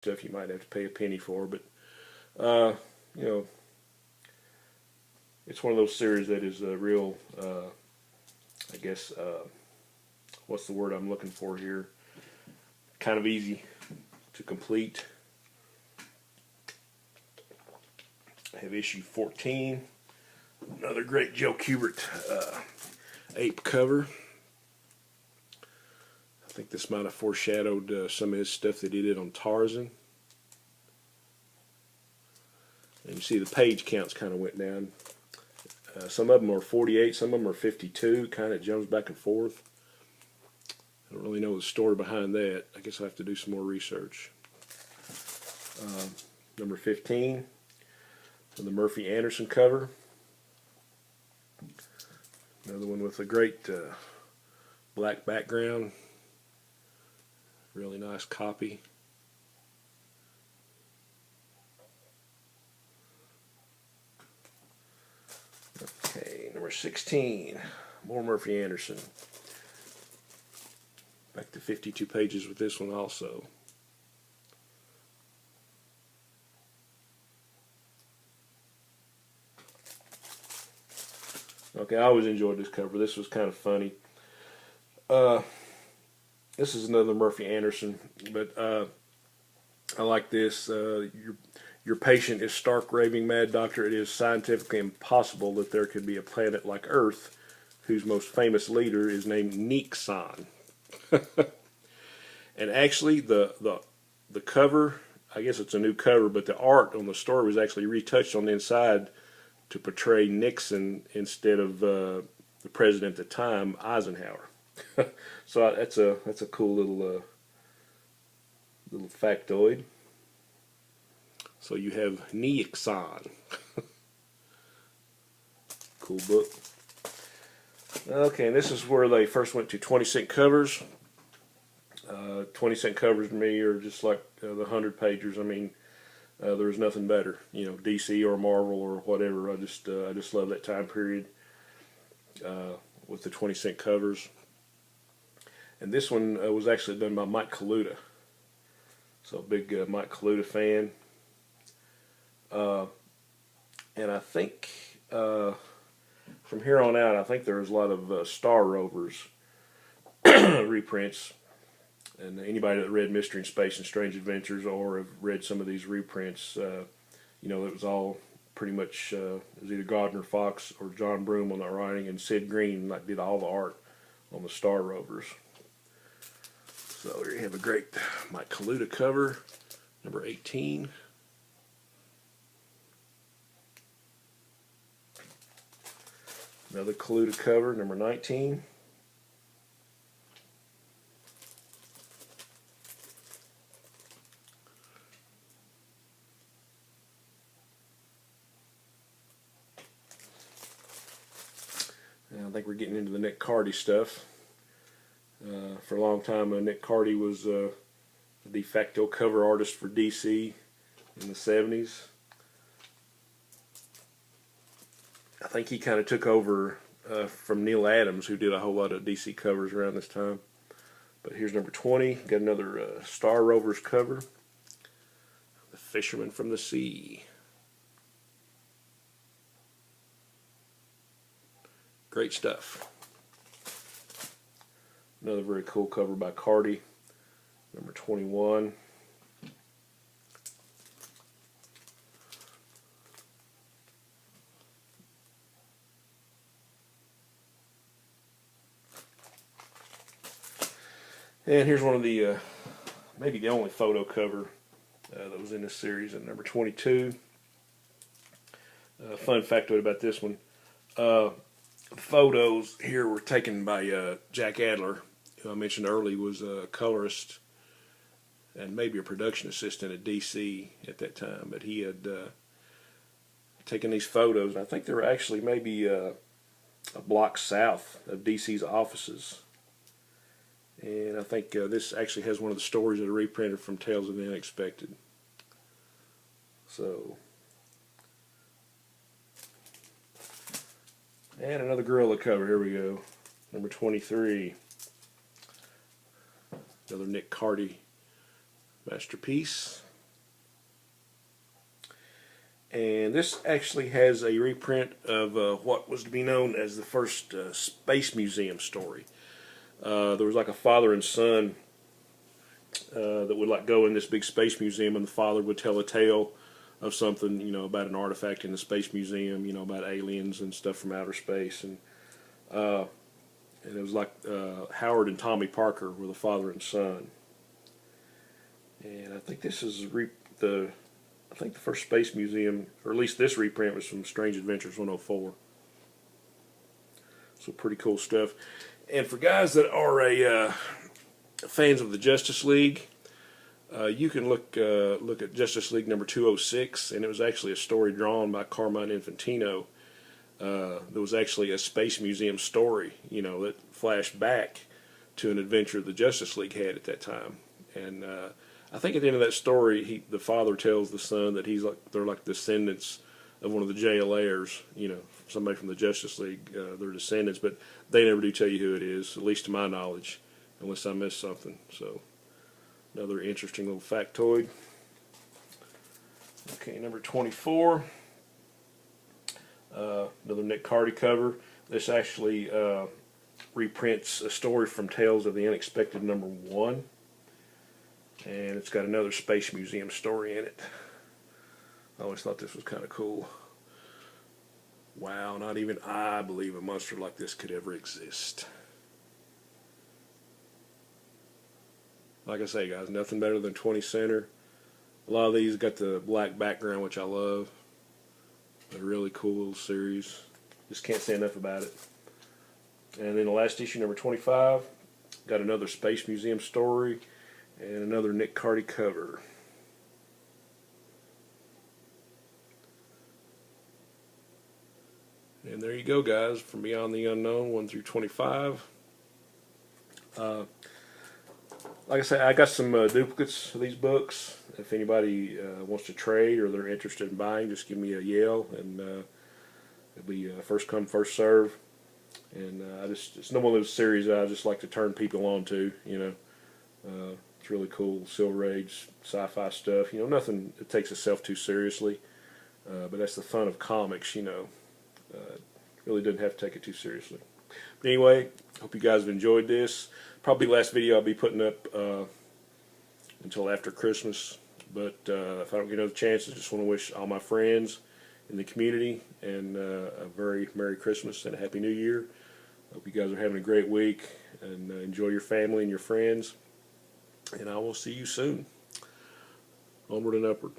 stuff you might have to pay a penny for, but uh, you know, it's one of those series that is a real, I guess, what's the word I'm looking for here? Kind of easy to complete. I have issue 14, another great Joe Kubert ape cover. I think this might have foreshadowed some of his stuff that he did on Tarzan. And you see the page counts kind of went down. Some of them are 48, some of them are 52, kind of jumps back and forth. I don't really know the story behind that. I guess I'll have to do some more research. Number 15, the Murphy Anderson cover. Another one with a great black background. Really nice copy. Okay, number 16, more Murphy Anderson. Back to 52 pages with this one also. Okay, I always enjoyed this cover. This was kind of funny. This is another Murphy Anderson, but I like this. Your patient is stark raving mad doctor. It is scientifically impossible that there could be a planet like Earth whose most famous leader is named Neek-san. And actually, the cover, I guess it's a new cover, but the art on the story was actually retouched on the inside to portray Nixon instead of the president at the time, Eisenhower. So that's a cool little factoid. So you have Neek-san. Cool book. Okay, and this is where they first went to 20-cent covers. 20-cent covers to me are just like the 100-pagers. I mean, there's nothing better. You know, DC or Marvel or whatever. I just love that time period with the 20-cent covers. And this one was actually done by Mike Kaluta. So a big Mike Kaluta fan. And I think from here on out, I think there's a lot of Star Rovers reprints. And anybody that read Mystery in Space and Strange Adventures or have read some of these reprints, you know, it was all pretty much, it was either Gardner Fox or John Broome on the writing, and Sid Green did all the art on the Star Rovers. So here you have a great Mike Kaluta cover, number 18. Another Kaluta cover, number 19. And I think we're getting into the Nick Cardy stuff. For a long time, Nick Cardy was the de facto cover artist for DC in the 70s. I think he kind of took over from Neil Adams, who did a whole lot of DC covers around this time. But here's number 20. Got another Star Rovers cover. The Fisherman from the Sea. Great stuff. Another very cool cover by Cardy. Number 21. And here's one of the, maybe the only photo cover that was in this series at number 22. Fun factoid about this one. The photos here were taken by Jack Adler, who I mentioned earlier was a colorist and maybe a production assistant at DC at that time. But he had taken these photos, and I think they were actually maybe a block south of DC's offices. And I think this actually has one of the stories that are reprinted from Tales of the Unexpected. So, and another gorilla cover. Here we go. Number 23. Another Nick Cardy masterpiece. And this actually has a reprint of what was to be known as the first Space Museum story. There was like a father and son that would like go in this big space museum, and the father would tell a tale of something, about an artifact in the space museum, about aliens and stuff from outer space, and it was like Howard and Tommy Parker were the father and son. And I think this is I think the first space museum, or at least this reprint, was from Strange Adventures 104. So pretty cool stuff. And for guys that are fans of the Justice League, you can look at Justice League number 206, and it was actually a story drawn by Carmine Infantino. There was actually a Space Museum story, that flashed back to an adventure the Justice League had at that time. And I think at the end of that story, the father tells the son that they're like descendants of one of the JLAers, somebody from the Justice League. They're descendants, but they never do tell you who it is, at least to my knowledge, unless I missed something. So another interesting little factoid. Okay, number 24. Another Nick Carty cover. This actually reprints a story from Tales of the Unexpected number 1. And it's got another Space Museum story in it. I always thought this was kind of cool. Wow, not even I believe a monster like this could ever exist. Like I say, guys, nothing better than 20 center. A lot of these got the black background, which I love. A really cool little series. Just can't say enough about it. And then the last issue, number 25, got another Space Museum story and another Nick Carty cover. And there you go, guys, from Beyond the Unknown, 1 through 25. Like I said, I got some duplicates of these books. If anybody wants to trade or they're interested in buying, just give me a yell, and it'll be first come, first serve. And it's not one of those series I just like to turn people on to. It's really cool, Silver Age, sci-fi stuff. Nothing that takes itself too seriously. But that's the fun of comics. Really doesn't have to take it too seriously. But anyway, hope you guys have enjoyed this. Probably the last video I'll be putting up until after Christmas. But if I don't get another chance, I just want to wish all my friends in the community and a very Merry Christmas and a Happy New Year. Hope you guys are having a great week, and enjoy your family and your friends. And I will see you soon. Onward and upward.